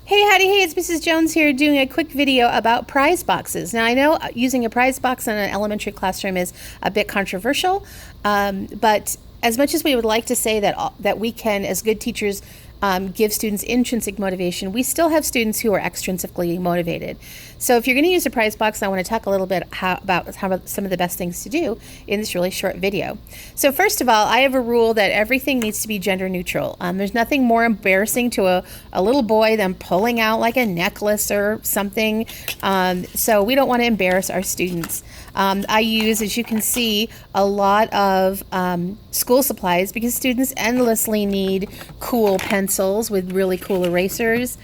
Hey, howdy, hey, it's Mrs. Jones here doing a quick video about prize boxes. Now, I know using a prize box in an elementary classroom is a bit controversial, but as much as we would like to say that we can, as good teachers, give students intrinsic motivation, we still have students who are extrinsically motivated. So if you're going to use a prize box, I want to talk a little bit about some of the best things to do in this really short video. So first of all, I have a rule that everything needs to be gender neutral. There's nothing more embarrassing to a little boy than pulling out like a necklace or something. So we don't want to embarrass our students. I use, as you can see, a lot of school supplies because students endlessly need cool pencils with really cool erasers.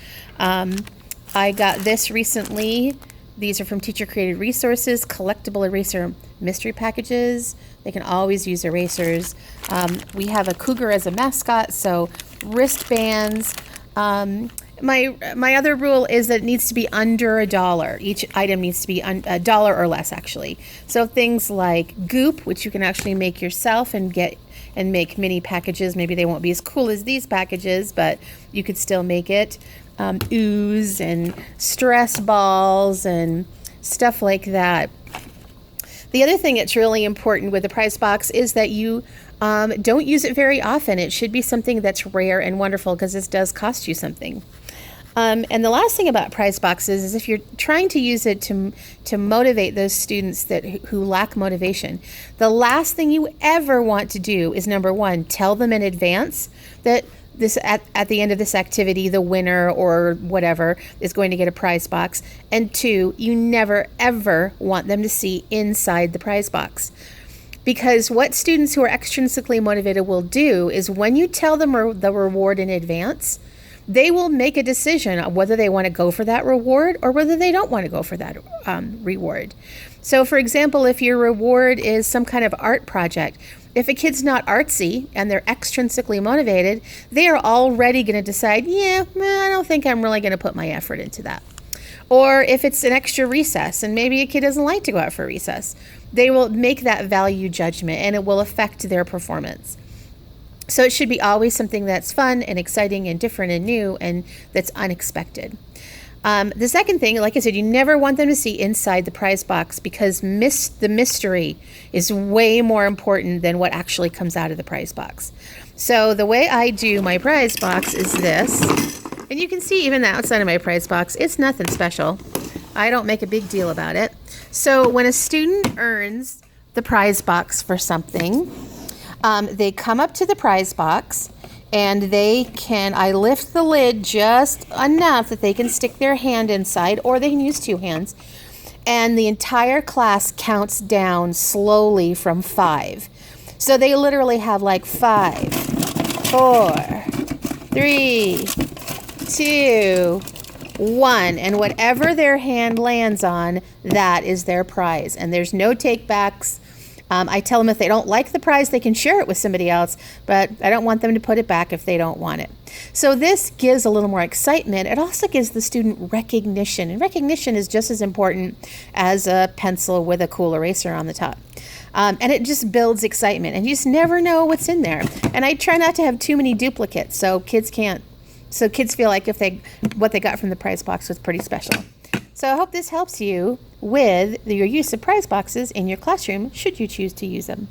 I got this recently. These are from Teacher Created Resources, collectible eraser mystery packages. They can always use erasers. We have a cougar as a mascot, so wristbands. My other rule is that it needs to be under $1. Each item needs to be $1 or less, actually. So things like goop, which you can actually make yourself and make mini packages. Maybe they won't be as cool as these packages, but you could still make it. Ooze and stress balls and stuff like that. The other thing that's really important with the prize box is that you don't use it very often. It should be something that's rare and wonderful because this does cost you something. And the last thing about prize boxes is if you're trying to use it to motivate those students who lack motivation, the last thing you ever want to do is, number one, tell them in advance that this at the end of this activity, the winner or whatever is going to get a prize box. And two, you never ever want them to see inside the prize box. Because what students who are extrinsically motivated will do is when you tell them the reward in advance, they will make a decision on whether they want to go for that reward or whether they don't want to go for that reward. So for example, if your reward is some kind of art project, if a kid's not artsy and they're extrinsically motivated, they are already going to decide, I don't think I'm really going to put my effort into that. Or if it's an extra recess and maybe a kid doesn't like to go out for recess, they will make that value judgment and it will affect their performance. So it should be always something that's fun and exciting and different and new and that's unexpected. The second thing, like I said, you never want them to see inside the prize box because the mystery is way more important than what actually comes out of the prize box. So the way I do my prize box is this. And you can see even the outside of my prize box, it's nothing special. I don't make a big deal about it. So when a student earns the prize box for something, they come up to the prize box and I lift the lid just enough that they can stick their hand inside, or they can use two hands. And the entire class counts down slowly from 5. So they literally have like 5, 4, 3, 2, 1. And whatever their hand lands on, that is their prize. And there's no take backs. I tell them if they don't like the prize, they can share it with somebody else, but I don't want them to put it back if they don't want it. So this gives a little more excitement. It also gives the student recognition, and recognition is just as important as a pencil with a cool eraser on the top. And it just builds excitement, and you just never know what's in there. And I try not to have too many duplicates, so kids feel like what they got from the prize box was pretty special. So I hope this helps you with your use of prize boxes in your classroom, should you choose to use them.